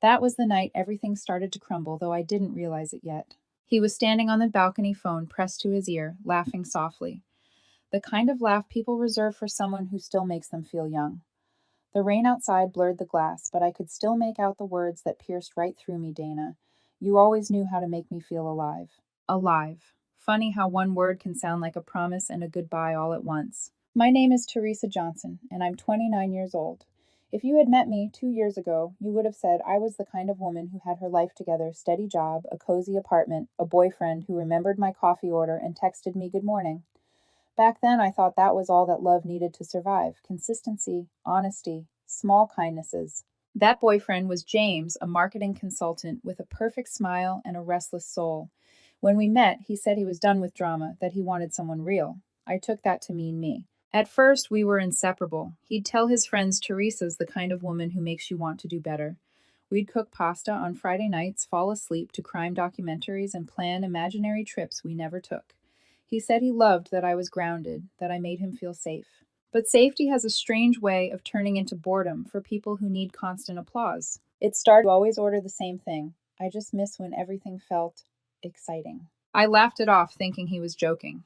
That was the night everything started to crumble, though I didn't realize it yet. He was standing on the balcony, phone pressed to his ear, laughing softly. The kind of laugh people reserve for someone who still makes them feel young. The rain outside blurred the glass, but I could still make out the words that pierced right through me, Dana. You always knew how to make me feel alive. Alive. Funny how one word can sound like a promise and a goodbye all at once. My name is Teresa Johnson, and I'm 29 years old. If you had met me 2 years ago, you would have said I was the kind of woman who had her life together, steady job, a cozy apartment, a boyfriend who remembered my coffee order and texted me good morning. Back then, I thought that was all that love needed to survive: consistency, honesty, small kindnesses. That boyfriend was James, a marketing consultant with a perfect smile and a restless soul. When we met, he said he was done with drama, that he wanted someone real. I took that to mean me. At first, we were inseparable. He'd tell his friends Teresa's the kind of woman who makes you want to do better. We'd cook pasta on Friday nights, fall asleep to crime documentaries, and plan imaginary trips we never took. He said he loved that I was grounded, that I made him feel safe. But safety has a strange way of turning into boredom for people who need constant applause. It started to always order the same thing. I just miss when everything felt exciting. I laughed it off, thinking he was joking.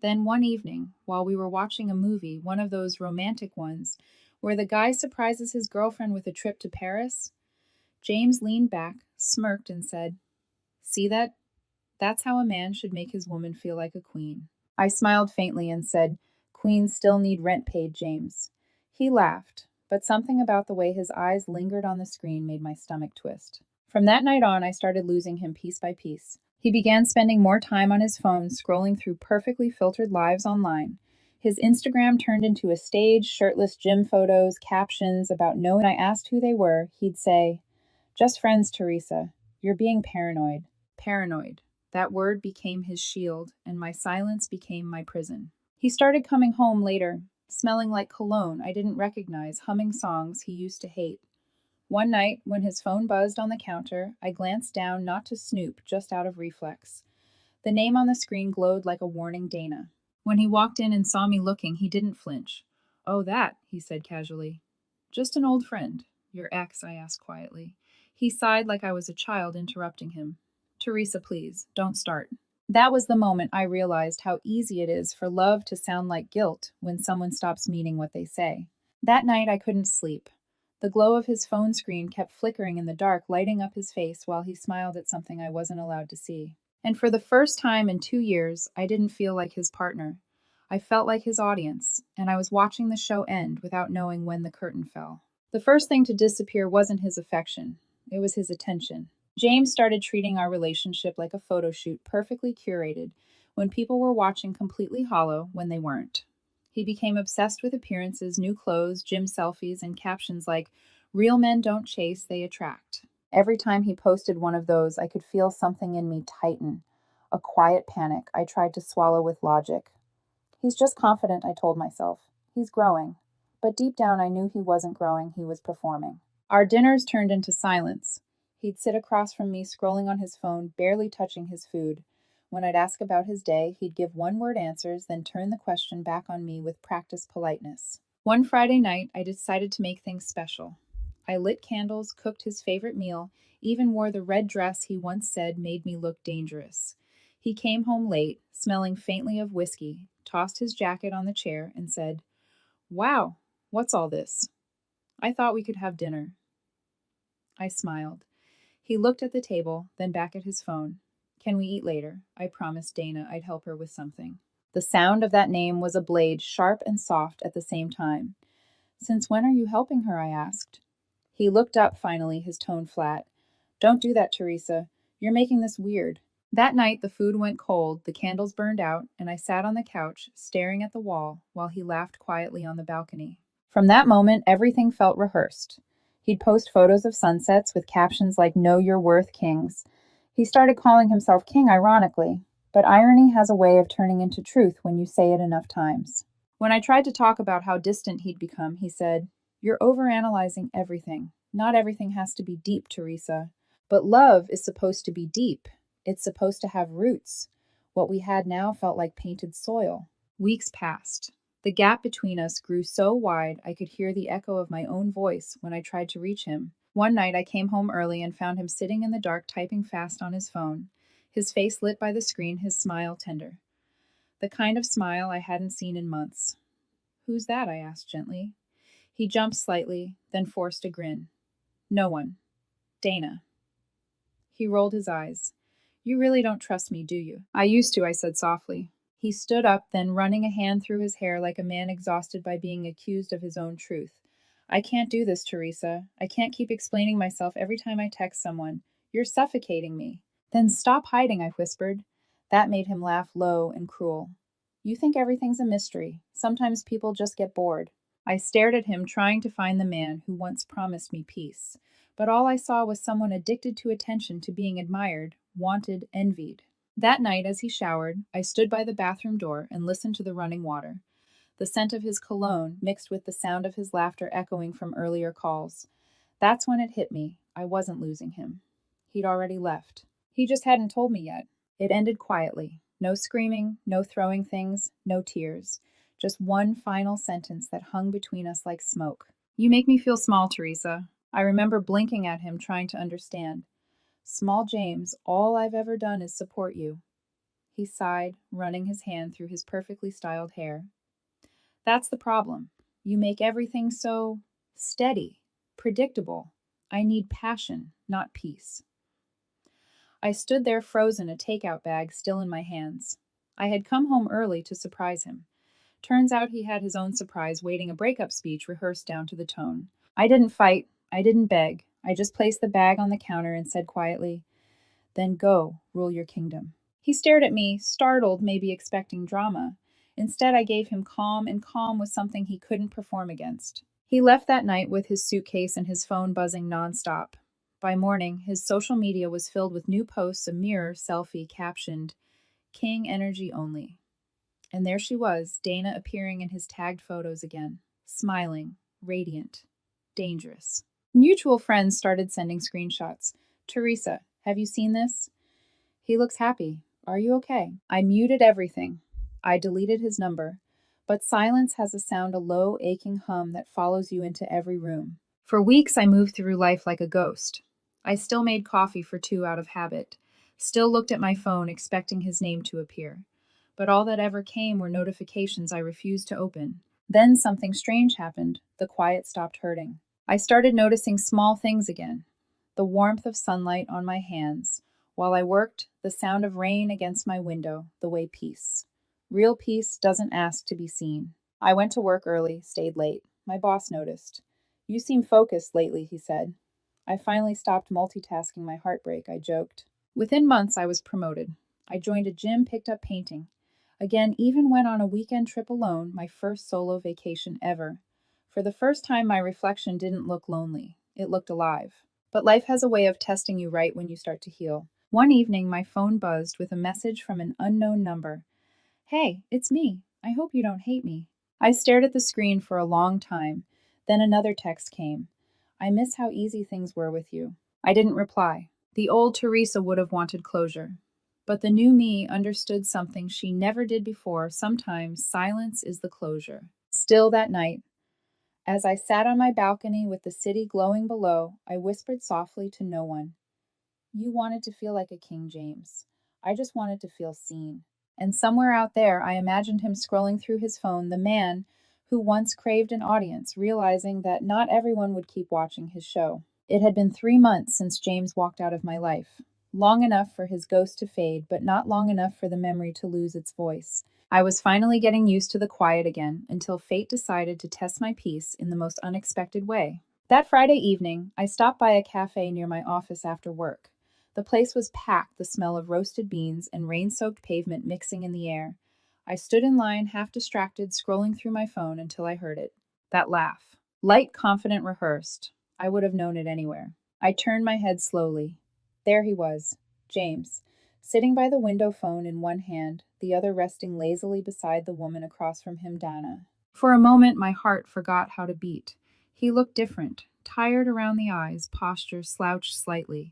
Then one evening, while we were watching a movie, one of those romantic ones, where the guy surprises his girlfriend with a trip to Paris, James leaned back, smirked, and said, "See that? That's how a man should make his woman feel like a queen." I smiled faintly and said, "Queens still need rent paid, James." He laughed, but something about the way his eyes lingered on the screen made my stomach twist. From that night on, I started losing him piece by piece. He began spending more time on his phone, scrolling through perfectly filtered lives online. His Instagram turned into a stage, shirtless gym photos, captions about no one. I asked who they were, he'd say, "Just friends, Teresa. You're being paranoid." Paranoid. That word became his shield, and my silence became my prison. He started coming home later, smelling like cologne I didn't recognize, humming songs he used to hate. One night, when his phone buzzed on the counter, I glanced down not to snoop, just out of reflex. The name on the screen glowed like a warning, Dana. When he walked in and saw me looking, he didn't flinch. "Oh, that," he said casually. "Just an old friend." "Your ex?" I asked quietly. He sighed like I was a child interrupting him. "Teresa, please, don't start." That was the moment I realized how easy it is for love to sound like guilt when someone stops meaning what they say. That night I couldn't sleep. The glow of his phone screen kept flickering in the dark, lighting up his face while he smiled at something I wasn't allowed to see. And for the first time in 2 years, I didn't feel like his partner. I felt like his audience, and I was watching the show end without knowing when the curtain fell. The first thing to disappear wasn't his affection, it was his attention. James started treating our relationship like a photo shoot, perfectly curated, when people were watching, completely hollow when they weren't. He became obsessed with appearances, new clothes, gym selfies, and captions like, "Real men don't chase, they attract." Every time he posted one of those, I could feel something in me tighten, a quiet panic I tried to swallow with logic. He's just confident, I told myself. He's growing. But deep down, I knew he wasn't growing, he was performing. Our dinners turned into silence. He'd sit across from me, scrolling on his phone, barely touching his food. When I'd ask about his day, he'd give one-word answers, then turn the question back on me with practiced politeness. One Friday night, I decided to make things special. I lit candles, cooked his favorite meal, even wore the red dress he once said made me look dangerous. He came home late, smelling faintly of whiskey, tossed his jacket on the chair, and said, "Wow, what's all this? I thought we could have dinner." I smiled. He looked at the table, then back at his phone. "Can we eat later?" I promised Dana I'd help her with something. The sound of that name was a blade, sharp and soft at the same time. "Since when are you helping her?" I asked. He looked up finally, his tone flat. "Don't do that, Teresa. You're making this weird." That night the food went cold, the candles burned out, and I sat on the couch, staring at the wall, while he laughed quietly on the balcony. From that moment, everything felt rehearsed. He'd post photos of sunsets with captions like "Know Your Worth, Kings." He started calling himself king, ironically, but irony has a way of turning into truth when you say it enough times. When I tried to talk about how distant he'd become, he said, "You're overanalyzing everything. Not everything has to be deep, Teresa. But love is supposed to be deep. It's supposed to have roots." What we had now felt like painted soil. Weeks passed. The gap between us grew so wide I could hear the echo of my own voice when I tried to reach him. One night I came home early and found him sitting in the dark typing fast on his phone, his face lit by the screen, his smile tender. The kind of smile I hadn't seen in months. "Who's that?" I asked gently. He jumped slightly, then forced a grin. "No one. Dana." He rolled his eyes. "You really don't trust me, do you?" "I used to," I said softly. He stood up, then running a hand through his hair like a man exhausted by being accused of his own truth. "I can't do this, Teresa. I can't keep explaining myself every time I text someone. You're suffocating me." "Then stop hiding," I whispered. That made him laugh low and cruel. "You think everything's a mystery. Sometimes people just get bored." I stared at him, trying to find the man who once promised me peace. But all I saw was someone addicted to attention, to being admired, wanted, envied. That night, as he showered, I stood by the bathroom door and listened to the running water, the scent of his cologne mixed with the sound of his laughter echoing from earlier calls. That's when it hit me. I wasn't losing him. He'd already left. He just hadn't told me yet. It ended quietly. No screaming, no throwing things, no tears. Just one final sentence that hung between us like smoke. "You make me feel small, Teresa." I remember blinking at him, trying to understand. "Small James, all I've ever done is support you." He sighed, running his hand through his perfectly styled hair. "That's the problem. You make everything so steady, predictable. I need passion, not peace." I stood there frozen, a takeout bag still in my hands. I had come home early to surprise him. Turns out he had his own surprise waiting, a breakup speech rehearsed down to the tone. I didn't fight. I didn't beg. I just placed the bag on the counter and said quietly, "Then go, rule your kingdom." He stared at me, startled, maybe expecting drama. Instead, I gave him calm, and calm was something he couldn't perform against. He left that night with his suitcase and his phone buzzing nonstop. By morning, his social media was filled with new posts, a mirror selfie captioned, "King energy only." And there she was, Dana, appearing in his tagged photos again, smiling, radiant, dangerous. Mutual friends started sending screenshots. "Teresa, have you seen this? He looks happy. Are you okay?" I muted everything. I deleted his number. But silence has a sound, a low, aching hum that follows you into every room. For weeks, I moved through life like a ghost. I still made coffee for 2 out of habit, still looked at my phone expecting his name to appear. But all that ever came were notifications I refused to open. Then something strange happened. The quiet stopped hurting. I started noticing small things again. The warmth of sunlight on my hands. While I worked, the sound of rain against my window, the way peace. Real peace doesn't ask to be seen. I went to work early, stayed late. My boss noticed. "You seem focused lately," he said. I finally stopped multitasking my heartbreak, I joked. Within months, I was promoted. I joined a gym, picked up painting. Again, even went on a weekend trip alone, my first solo vacation ever. For the first time, my reflection didn't look lonely. It looked alive. But life has a way of testing you right when you start to heal. One evening, my phone buzzed with a message from an unknown number. "Hey, it's me. I hope you don't hate me." I stared at the screen for a long time. Then another text came. "I miss how easy things were with you." I didn't reply. The old Teresa would have wanted closure. But the new me understood something she never did before. Sometimes silence is the closure. Still that night, as I sat on my balcony with the city glowing below, I whispered softly to no one. "You wanted to feel like a king, James. I just wanted to feel seen." And somewhere out there, I imagined him scrolling through his phone, the man who once craved an audience, realizing that not everyone would keep watching his show. It had been 3 months since James walked out of my life. Long enough for his ghost to fade, but not long enough for the memory to lose its voice. I was finally getting used to the quiet again, until fate decided to test my peace in the most unexpected way. That Friday evening, I stopped by a cafe near my office after work. The place was packed, the smell of roasted beans and rain-soaked pavement mixing in the air. I stood in line, half distracted, scrolling through my phone until I heard it. That laugh. Light, confident, rehearsed. I would have known it anywhere. I turned my head slowly. There he was, James, sitting by the window phone in one hand, the other resting lazily beside the woman across from him, Dana. For a moment, my heart forgot how to beat. He looked different, tired around the eyes, posture slouched slightly.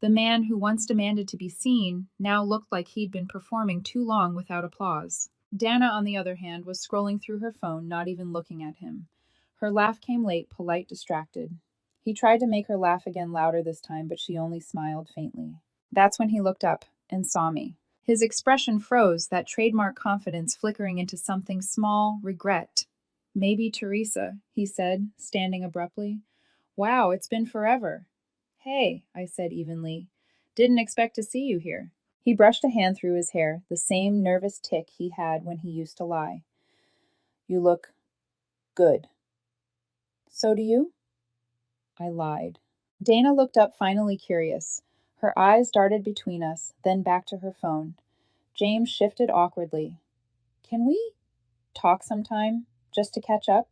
The man who once demanded to be seen now looked like he'd been performing too long without applause. Dana, on the other hand, was scrolling through her phone, not even looking at him. Her laugh came late, polite, distracted. He tried to make her laugh again louder this time, but she only smiled faintly. That's when he looked up and saw me. His expression froze, that trademark confidence flickering into something small, regret. Maybe Teresa, he said, standing abruptly. Wow, it's been forever. Hey, I said evenly. Didn't expect to see you here. He brushed a hand through his hair, the same nervous tic he had when he used to lie. You look good. So do you? I lied. Dana looked up, finally curious. Her eyes darted between us, then back to her phone. James shifted awkwardly. Can we talk sometime, just to catch up?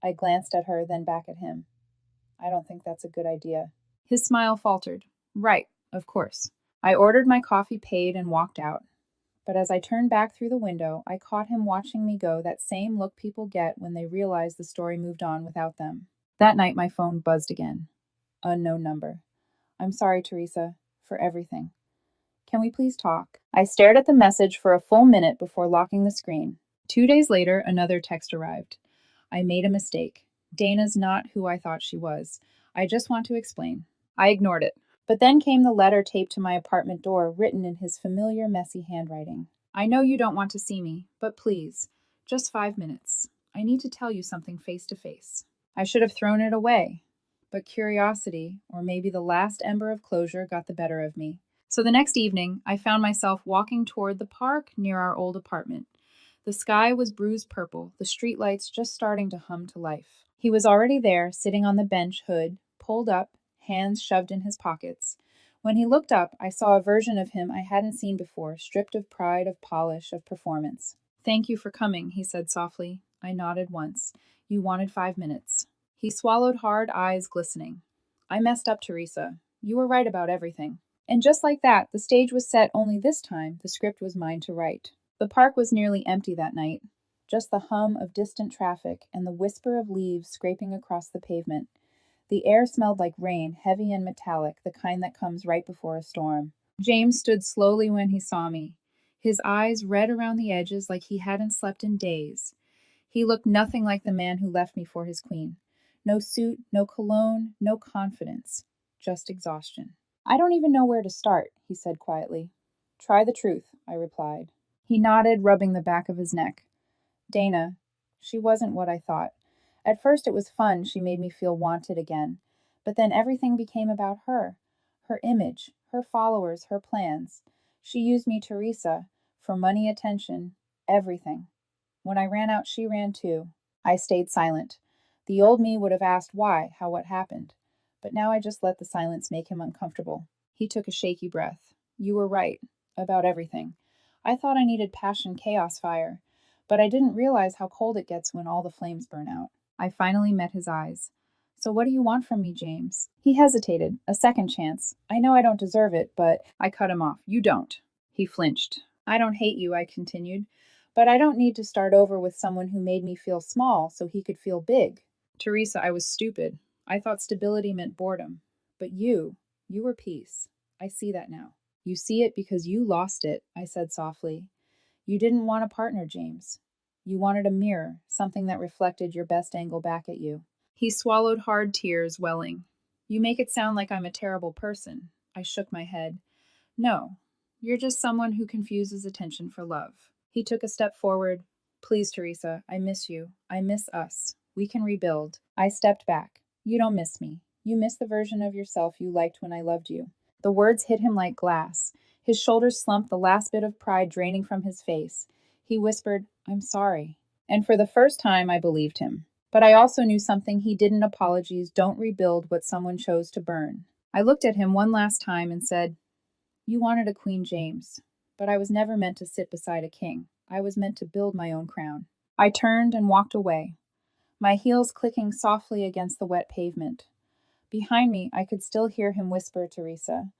I glanced at her, then back at him. I don't think that's a good idea. His smile faltered. Right, of course. I ordered my coffee, paid, and walked out. But as I turned back through the window, I caught him watching me go, that same look people get when they realize the story moved on without them. That night, my phone buzzed again. Unknown number. I'm sorry, Teresa, for everything. Can we please talk? I stared at the message for a full minute before locking the screen. 2 days later, another text arrived. I made a mistake. Dana's not who I thought she was. I just want to explain. I ignored it. But then came the letter taped to my apartment door, written in his familiar, messy handwriting. I know you don't want to see me, but please, just 5 minutes. I need to tell you something face to face. I should have thrown it away, but curiosity, or maybe the last ember of closure, got the better of me. So the next evening, I found myself walking toward the park near our old apartment. The sky was bruised purple, the streetlights just starting to hum to life. He was already there, sitting on the bench, hood pulled up, hands shoved in his pockets. When he looked up, I saw a version of him I hadn't seen before, stripped of pride, of polish, of performance. Thank you for coming, he said softly. I nodded once. You wanted 5 minutes. He swallowed hard, eyes glistening. I messed up, Teresa. You were right about everything. And just like that, the stage was set, only this time the script was mine to write. The park was nearly empty that night. Just the hum of distant traffic and the whisper of leaves scraping across the pavement. The air smelled like rain, heavy and metallic, the kind that comes right before a storm. James stood slowly when he saw me, his eyes red around the edges like he hadn't slept in days. He looked nothing like the man who left me for his queen. No suit, no cologne, no confidence, just exhaustion. I don't even know where to start, he said quietly. Try the truth, I replied. He nodded, rubbing the back of his neck. Dana, she wasn't what I thought. At first it was fun, she made me feel wanted again. But then everything became about her. Her image, her followers, her plans. She used me, Teresa, for money, attention, everything. When I ran out, she ran too. I stayed silent. The old me would have asked why, how, what happened. But now I just let the silence make him uncomfortable. He took a shaky breath. You were right, about everything. I thought I needed passion, chaos, fire. But I didn't realize how cold it gets when all the flames burn out. I finally met his eyes. So what do you want from me, James? He hesitated. A second chance. I know I don't deserve it, but I cut him off. You don't. He flinched. I don't hate you, I continued. But I don't need to start over with someone who made me feel small so he could feel big. Teresa, I was stupid. I thought stability meant boredom. But you were peace. I see that now. You see it because you lost it, I said softly. You didn't want a partner, James. You wanted a mirror, something that reflected your best angle back at you. He swallowed hard, tears welling. You make it sound like I'm a terrible person. I shook my head. No, you're just someone who confuses attention for love. He took a step forward. Please, Teresa, I miss you. I miss us. We can rebuild. I stepped back. You don't miss me. You miss the version of yourself you liked when I loved you. The words hit him like glass. His shoulders slumped, the last bit of pride draining from his face. He whispered, I'm sorry. And for the first time, I believed him. But I also knew something he didn't. Apologies don't rebuild what someone chose to burn. I looked at him one last time and said, You wanted a Queen, James, but I was never meant to sit beside a king. I was meant to build my own crown. I turned and walked away, my heels clicking softly against the wet pavement. Behind me, I could still hear him whisper, Teresa,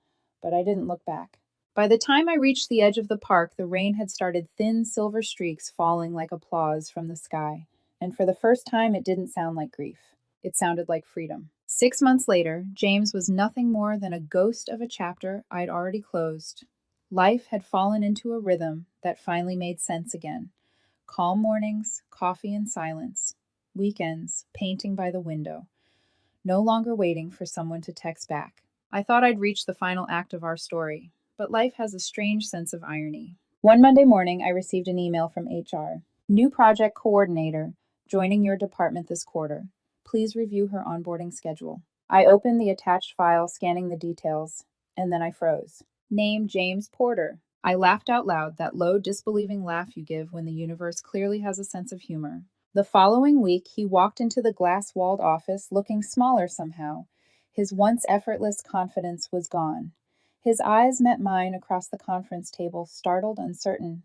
but I didn't look back. By the time I reached the edge of the park, the rain had started, thin silver streaks falling like applause from the sky. And for the first time, it didn't sound like grief. It sounded like freedom. 6 months later, James was nothing more than a ghost of a chapter I'd already closed. Life had fallen into a rhythm that finally made sense again. Calm mornings, coffee and silence. Weekends, painting by the window. no longer waiting for someone to text back. I thought I'd reached the final act of our story, but life has a strange sense of irony. One Monday morning, I received an email from HR. New project coordinator, joining your department this quarter. Please review her onboarding schedule. I opened the attached file, scanning the details, and then I froze. Name James Porter. I laughed out loud, that low, disbelieving laugh you give when the universe clearly has a sense of humor. The following week, he walked into the glass-walled office looking smaller somehow. His once effortless confidence was gone. His eyes met mine across the conference table, startled, uncertain.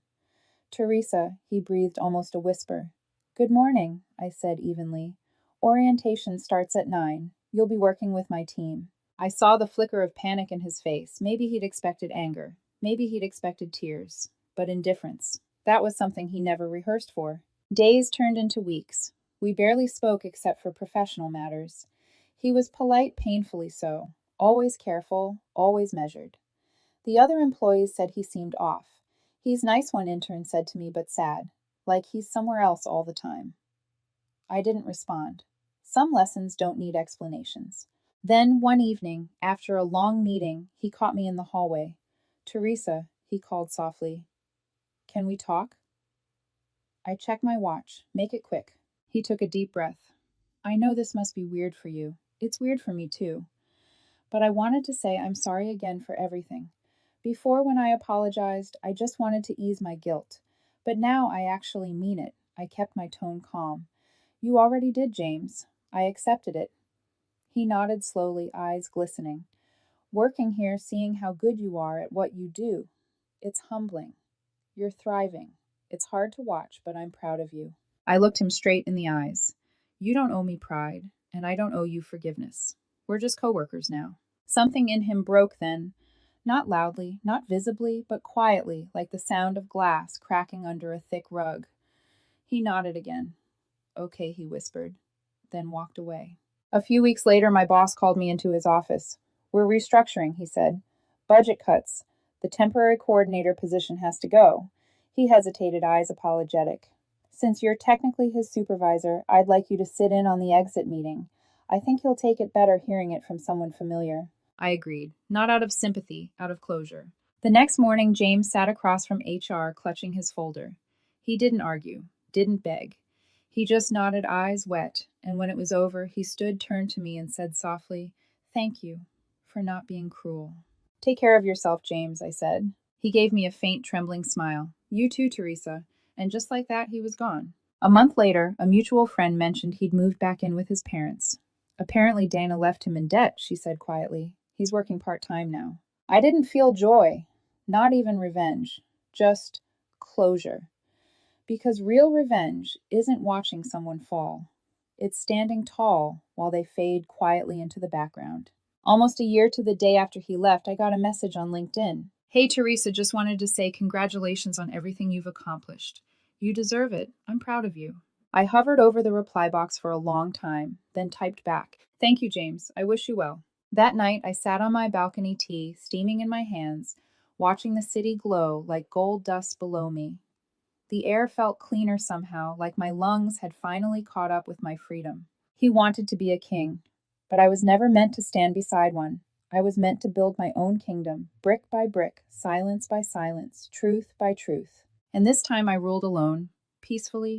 Teresa, he breathed almost a whisper. Good morning, I said evenly. Orientation starts at 9. You'll be working with my team. I saw the flicker of panic in his face. Maybe he'd expected anger. Maybe he'd expected tears. But indifference. That was something he never rehearsed for. Days turned into weeks. We barely spoke except for professional matters. He was polite, painfully so. Always careful, always measured. The other employees said he seemed off. He's nice, one intern said to me, but sad. Like he's somewhere else all the time. I didn't respond. Some lessons don't need explanations. Then, one evening, after a long meeting, he caught me in the hallway. Teresa, he called softly. Can we talk? I checked my watch. Make it quick. He took a deep breath. I know this must be weird for you. It's weird for me too. But I wanted to say I'm sorry again for everything. Before, when I apologized, I just wanted to ease my guilt. But now I actually mean it. I kept my tone calm. You already did, James. I accepted it. He nodded slowly, eyes glistening. Working here, seeing how good you are at what you do. It's humbling. You're thriving. It's hard to watch, but I'm proud of you. I looked him straight in the eyes. You don't owe me pride, and I don't owe you forgiveness. We're just coworkers now. Something in him broke then. Not loudly, not visibly, but quietly, like the sound of glass cracking under a thick rug. He nodded again. Okay, he whispered, then walked away. A few weeks later, my boss called me into his office. We're restructuring, he said. Budget cuts. The temporary coordinator position has to go. He hesitated, eyes apologetic. Since you're technically his supervisor, I'd like you to sit in on the exit meeting. I think he'll take it better hearing it from someone familiar. I agreed, not out of sympathy, out of closure. The next morning, James sat across from HR, clutching his folder. He didn't argue, didn't beg. He just nodded, eyes wet, and when it was over, he stood, turned to me, and said softly, Thank you for not being cruel. Take care of yourself, James, I said. He gave me a faint, trembling smile. You too, Teresa. And just like that, he was gone. A month later, a mutual friend mentioned he'd moved back in with his parents. Apparently, Dana left him in debt, she said quietly. He's working part-time now. I didn't feel joy, not even revenge, just closure. Because real revenge isn't watching someone fall. It's standing tall while they fade quietly into the background. Almost a year to the day after he left, I got a message on LinkedIn. Hey, Teresa, just wanted to say congratulations on everything you've accomplished. You deserve it. I'm proud of you. I hovered over the reply box for a long time, then typed back. Thank you, James. I wish you well. That night, I sat on my balcony, tea steaming in my hands, watching the city glow like gold dust below me. The air felt cleaner somehow, like my lungs had finally caught up with my freedom. He wanted to be a king, but I was never meant to stand beside one. I was meant to build my own kingdom, brick by brick, silence by silence, truth by truth. And this time I ruled alone, peacefully,